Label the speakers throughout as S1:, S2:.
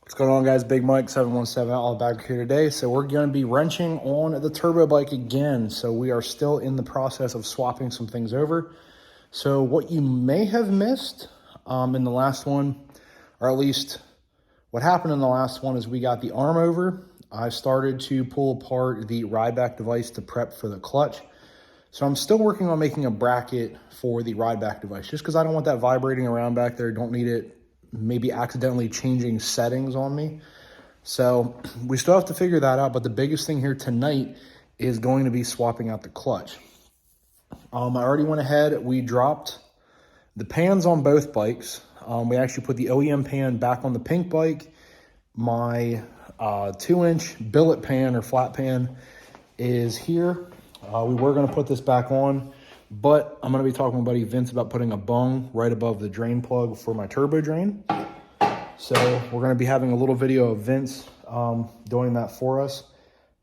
S1: What's going on, guys? Big Mike 717 Outlaw back here today. So we're going to be wrenching on the turbo bike again. So we are still in the process of swapping some things over. So what you may have missed in the last one, or at least what happened in the last one, is we got the arm over. I started to pull apart the ride back device to prep for the clutch. So I'm still working on making a bracket for the ride back device, just because I don't want that vibrating around back there. Don't need it maybe accidentally changing settings on me. So we still have to figure that out, but the biggest thing here tonight is going to be swapping out the clutch. I already went ahead, we dropped the pans on both bikes. We actually put the OEM pan back on the pink bike. My 2-inch billet pan or flat pan is here. We were going to put this back on, but I'm going to be talking to my buddy Vince about putting a bung right above the drain plug for my turbo drain. So we're going to be having a little video of Vince doing that for us.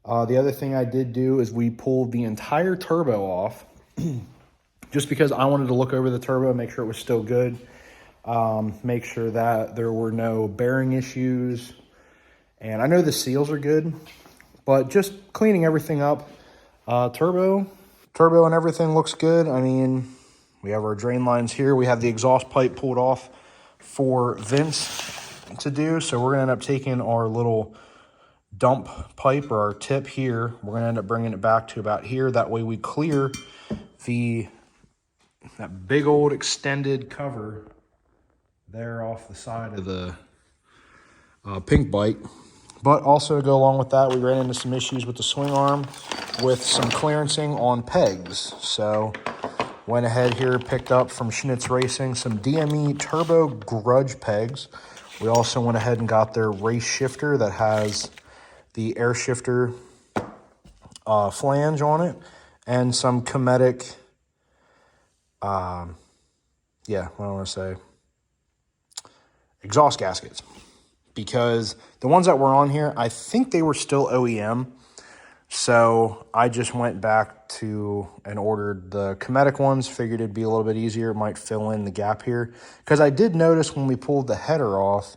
S1: The other thing I did do is we pulled the entire turbo off just because I wanted to look over the turbo, make sure it was still good, make sure that there were no bearing issues. And I know the seals are good, but just cleaning everything up. Turbo and everything looks good. I mean, we have our drain lines here. We have the exhaust pipe pulled off for Vince to do. So we're going to end up taking our little dump pipe or our tip here. We're going to end up bringing it back to about here. That way we clear that big old extended cover there off the side of the pink bike. But also to go along with that, we ran into some issues with the swing arm with some clearancing on pegs. So went ahead here, picked up from Schnitz Racing some DME turbo grudge pegs. We also went ahead and got their race shifter that has the air shifter flange on it and some Cometic, exhaust gaskets. Because the ones that were on here, I think they were still OEM. So I just went back to and ordered the Cometic ones. Figured it'd be a little bit easier. It might fill in the gap here. Because I did notice when we pulled the header off,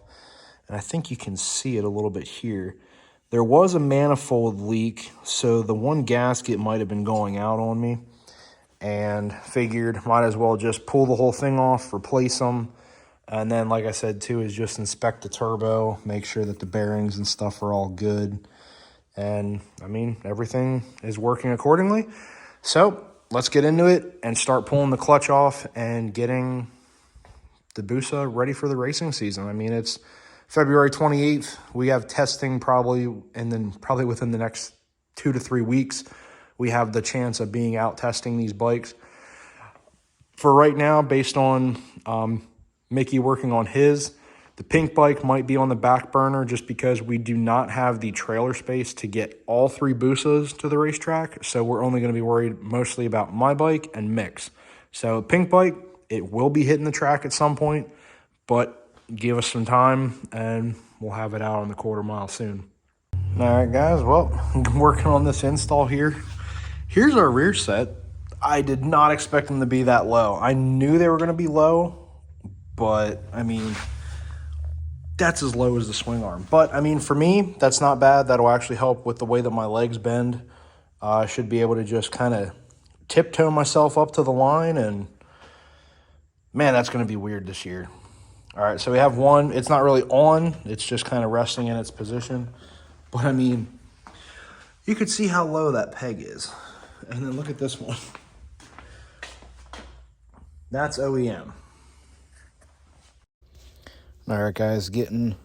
S1: and I think you can see it a little bit here, there was a manifold leak. So the one gasket might have been going out on me. And figured might as well just pull the whole thing off, replace them. And then, like I said, too, is just inspect the turbo, make sure that the bearings and stuff are all good. And, I mean, everything is working accordingly. So, let's get into it and start pulling the clutch off and getting the busa ready for the racing season. I mean, it's February 28th. We have testing probably within the next 2 to 3 weeks. We have the chance of being out testing these bikes. For right now, based on Mickey working on his, the pink bike might be on the back burner just because we do not have the trailer space to get all 3 busas to the racetrack. So we're only going to be worried mostly about my bike and Mick's. So pink bike, it will be hitting the track at some point, but give us some time and we'll have it out on the quarter mile soon. All right, guys, well, I'm working on this install here. Here's our rear set. I did not expect them to be that low. I knew they were going to be low, but, I mean, that's as low as the swing arm. But, I mean, for me, that's not bad. That'll actually help with the way that my legs bend. I should be able to just kind of tiptoe myself up to the line, and, man, that's going to be weird this year. All right, so we have one. It's not really on. It's just kind of resting in its position. But, I mean, you could see how low that peg is. And then look at this one. That's OEM. All right, guys, getting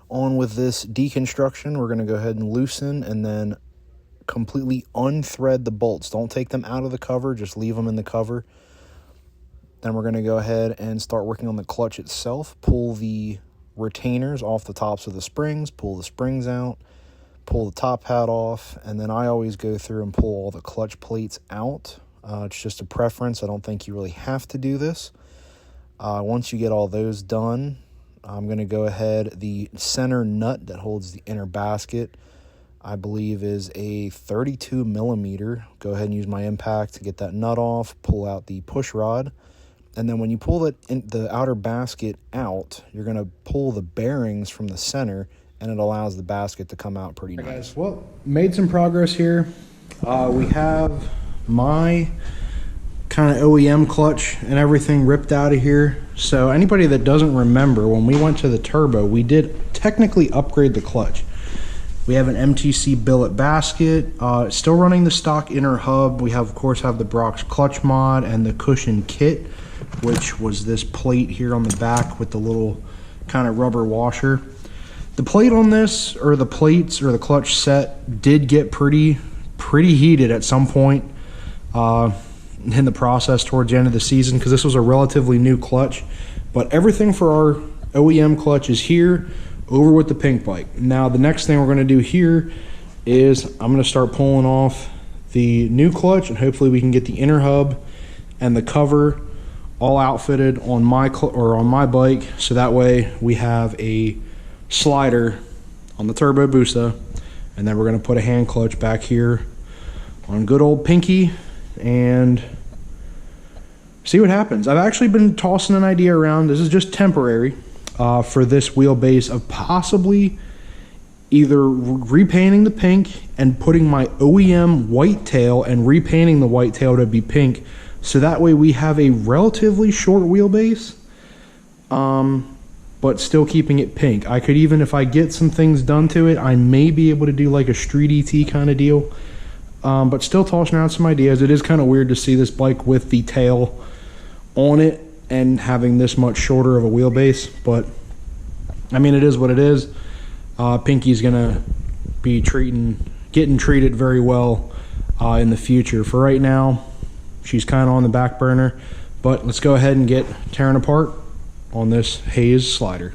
S1: on with this deconstruction. We're going to go ahead and loosen and then completely unthread the bolts. Don't take them out of the cover. Just leave them in the cover. Then we're going to go ahead and start working on the clutch itself. Pull the retainers off the tops of the springs. Pull the springs out. Pull the top hat off. And then I always go through and pull all the clutch plates out. It's just a preference. I don't think you really have to do this. Once you get all those done, I'm going to go ahead, the center nut that holds the inner basket, I believe is a 32 millimeter. Go ahead and use my impact to get that nut off, pull out the push rod, And then when you pull it in the outer basket out, you're going to pull the bearings from the center and it allows the basket to come out pretty nice. Guys, well, made some progress here. We have my kind of OEM clutch and everything ripped out of here. So anybody that doesn't remember, when we went to the turbo, we did technically upgrade the clutch. We have an MTC billet basket, still running the stock inner hub. We have, of course, have the Brock's clutch mod and the cushion kit, which was this plate here on the back with the little kind of rubber washer. The plate on this, or the plates or the clutch set, did get pretty heated at some point in the process towards the end of the season, because this was a relatively new clutch. But everything for our OEM clutch is here, over with the pink bike. Now the next thing we're going to do here is I'm going to start pulling off the new clutch, and hopefully we can get the inner hub and the cover all outfitted on my bike, so that way we have a slider on the turbo busa, and then we're going to put a hand clutch back here on good old Pinky and see what happens. I've actually been tossing an idea around. This is just temporary. For this wheelbase, of possibly either repainting the pink and putting my OEM white tail and repainting the white tail to be pink, so that way we have a relatively short wheelbase, but still keeping it pink. I could even, if I get some things done to it, I may be able to do like a street ET kind of deal, but still tossing around some ideas. It is kind of weird to see this bike with the tail on it and having this much shorter of a wheelbase, but I mean, it is what it is. Pinky's gonna be getting treated very well in the future. For right now, she's kind of on the back burner, but let's go ahead and get tearing apart on this Hayes slider.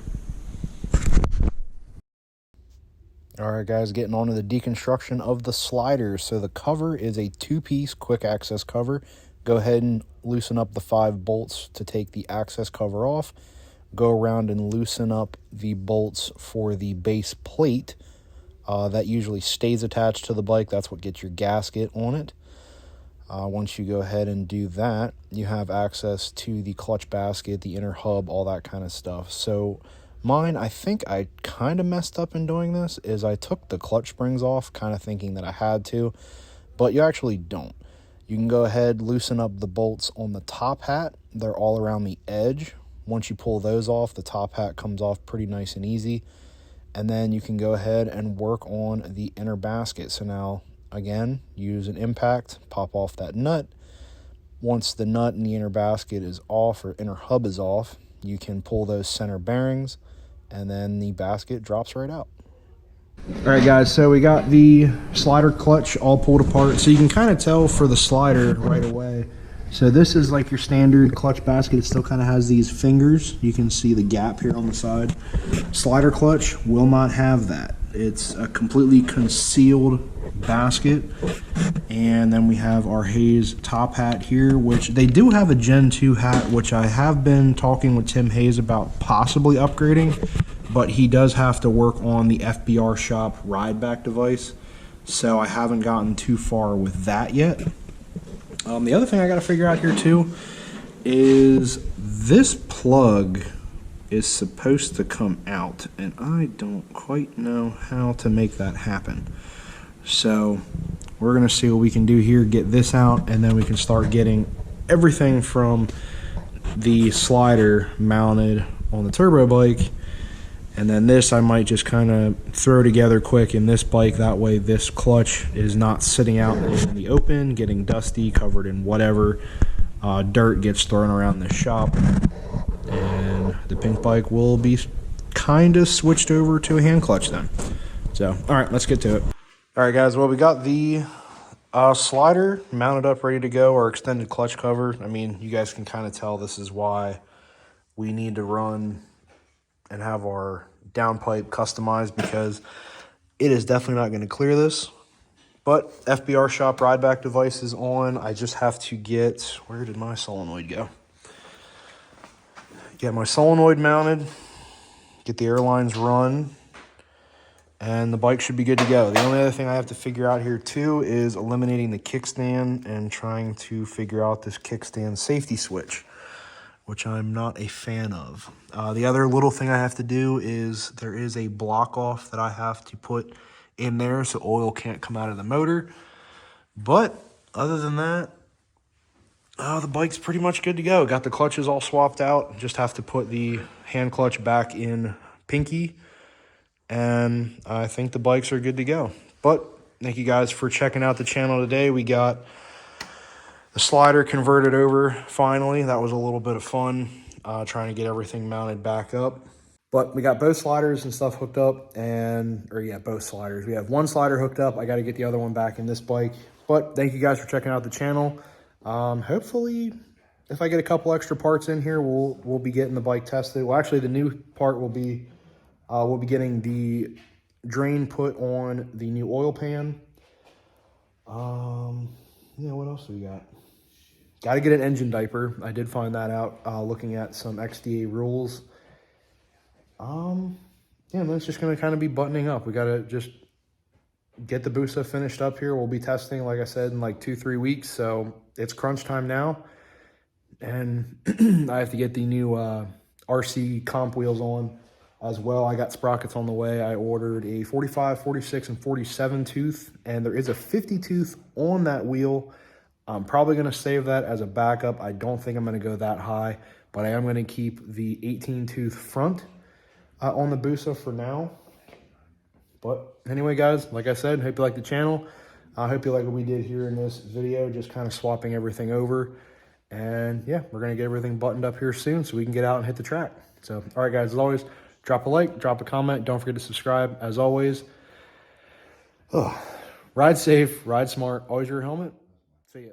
S1: All right, guys, getting on to the deconstruction of the slider. So the cover is a 2-piece quick access cover. Go ahead and loosen up the 5 bolts to take the access cover off. Go around and loosen up the bolts for the base plate. That usually stays attached to the bike. That's what gets your gasket on it. Once you go ahead and do that, you have access to the clutch basket, the inner hub, all that kind of stuff. So mine, I think I kind of messed up in doing this, is I took the clutch springs off, kind of thinking that I had to, but you actually don't. You can go ahead, loosen up the bolts on the top hat. They're all around the edge. Once you pull those off, the top hat comes off pretty nice and easy. And then you can go ahead and work on the inner basket. So now, again, use an impact, pop off that nut. Once the nut in the inner basket is off, or inner hub is off, you can pull those center bearings, and then the basket drops right out. All right, guys, so we got the slider clutch all pulled apart, so you can kind of tell for the slider right away. So this is like your standard clutch basket. It still kind of has these fingers. You can see the gap here on the side. Slider clutch will not have that. It's a completely concealed basket. And then we have our Hayes top hat here, which they do have a Gen 2 hat, which I have been talking with Tim Hayes about possibly upgrading, but he does have to work on the FBR shop ride back device. So I haven't gotten too far with that yet. The other thing I got to figure out here too is this plug is supposed to come out, and I don't quite know how to make that happen. So we're going to see what we can do here, get this out, and then we can start getting everything from the slider mounted on the turbo bike. And then this I might just kind of throw together quick in this bike. That way this clutch is not sitting out in the open, getting dusty, covered in whatever dirt gets thrown around the shop. And the pink bike will be kind of switched over to a hand clutch then. So, all right, let's get to it. All right, guys, well, we got the slider mounted up, ready to go, our extended clutch cover. I mean, you guys can kind of tell this is why we need to run and have our downpipe customized, because it is definitely not going to clear this. But FBR shop ride back device is on. I just have to get, where did my solenoid go? Get my solenoid mounted, get the airlines run, and the bike should be good to go. The only other thing I have to figure out here too is eliminating the kickstand and trying to figure out this kickstand safety switch. which I'm not a fan of. The other little thing I have to do is there is a block off that I have to put in there so oil can't come out of the motor. But other than that, the bike's pretty much good to go. Got the clutches all swapped out. Just have to put the hand clutch back in pinky. And I think the bikes are good to go. But thank you guys for checking out the channel today. We got the slider converted over finally. That was a little bit of fun, trying to get everything mounted back up. But we got both sliders and stuff hooked up, both sliders. We have one slider hooked up. I got to get the other one back in this bike. But thank you guys for checking out the channel. Hopefully, if I get a couple extra parts in here, we'll be getting the bike tested. Well, actually, the new part will be we'll be getting the drain put on the new oil pan. What else do we got? Got to get an engine diaper. I did find that out looking at some XDA rules. And that's just going to kind of be buttoning up. We got to just get the busa finished up here. We'll be testing, like I said, in like 2-3 weeks. So it's crunch time now. And I have to get the new RC comp wheels on as well. I got sprockets on the way. I ordered a 45, 46, and 47 tooth. And there is a 50 tooth on that wheel. I'm probably going to save that as a backup. I don't think I'm going to go that high, but I am going to keep the 18 tooth front on the busa for now. But anyway, guys, like I said, hope you like the channel. I hope you like what we did here in this video, just kind of swapping everything over. And yeah, we're going to get everything buttoned up here soon so we can get out and hit the track. So, all right, guys, as always, drop a like, drop a comment. Don't forget to subscribe. As always, ride safe, ride smart, always wear your helmet. See ya.